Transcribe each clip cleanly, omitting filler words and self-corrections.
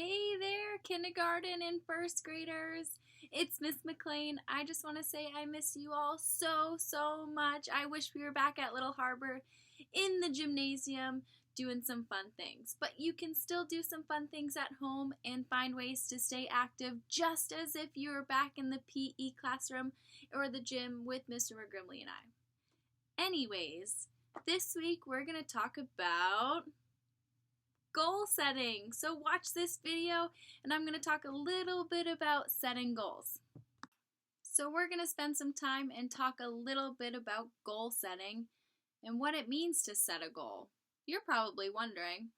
Hey there, kindergarten and first graders. It's Miss MacLean. I just want to say I miss you all so much. I wish we were back at Little Harbor in the gymnasium doing some fun things. But you can still do some fun things at home and find ways to stay active just as if you were back in the PE classroom or the gym with Mr. McGrimley and I. Anyways, this week we're going to talk about goal setting. So watch this video and I'm going to talk a little bit about setting goals. So we're going to spend some time and talk a little bit about goal setting and what it means to set a goal. You're probably wondering,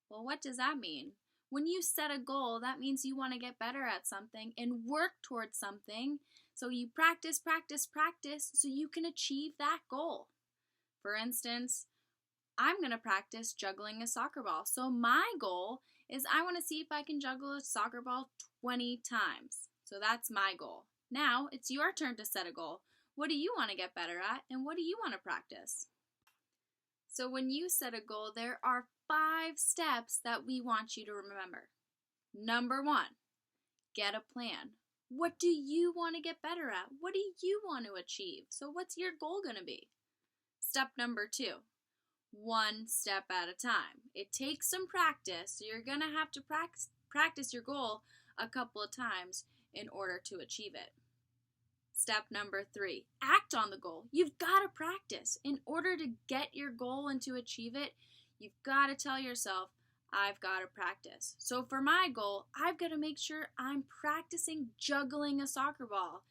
well, what does that mean? When you set a goal, that means you want to get better at something and work towards something. So you practice so you can achieve that goal. For instance, I'm going to practice juggling a soccer ball. So my goal is I want to see if I can juggle a soccer ball 20 times. So that's my goal. Now it's your turn to set a goal. What do you want to get better at and what do you want to practice? So when you set a goal, there are 5 steps that we want you to remember. Number 1, get a plan. What do you want to get better at? What do you want to achieve? So what's your goal going to be? Step number 2. 1 step at a time. It takes some practice, so you're going to have to practice your goal a couple of times in order to achieve it. Step number 3, act on the goal. You've got to practice. In order to get your goal and to achieve it, you've got to tell yourself, I've got to practice. So for my goal, I've got to make sure I'm practicing juggling a soccer ball.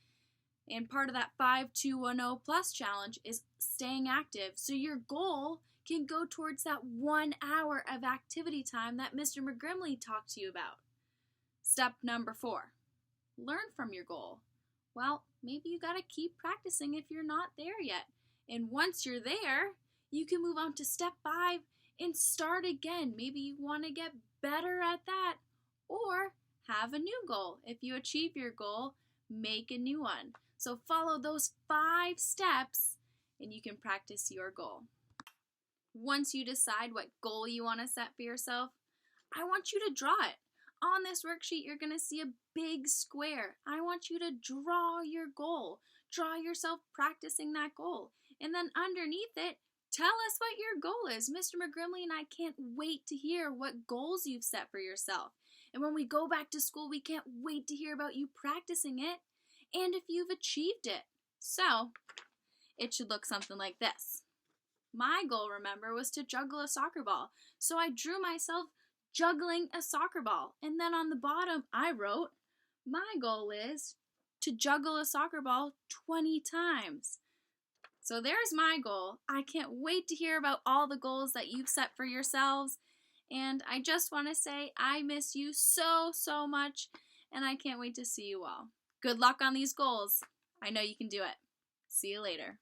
And part of that 5-2-1-0 plus challenge is staying active. So your goal can go towards that 1 hour of activity time that Mr. McGrimley talked to you about. Step number 4, learn from your goal. Well, maybe you got to keep practicing if you're not there yet. And once you're there, you can move on to step 5 and start again. Maybe you want to get better at that or have a new goal. If you achieve your goal, make a new one. So follow those 5 steps and you can practice your goal. Once you decide what goal you want to set for yourself, I want you to draw it. On this worksheet, you're going to see a big square. I want you to draw your goal. Draw yourself practicing that goal. And then underneath it, tell us what your goal is. Mr. McGrimley and I can't wait to hear what goals you've set for yourself. And when we go back to school, we can't wait to hear about you practicing it and if you've achieved it. So, it should look something like this. My goal, remember, was to juggle a soccer ball. So I drew myself juggling a soccer ball. And then on the bottom, I wrote, my goal is to juggle a soccer ball 20 times. So there's my goal. I can't wait to hear about all the goals that you've set for yourselves. And I just want to say I miss you so much. And I can't wait to see you all. Good luck on these goals. I know you can do it. See you later.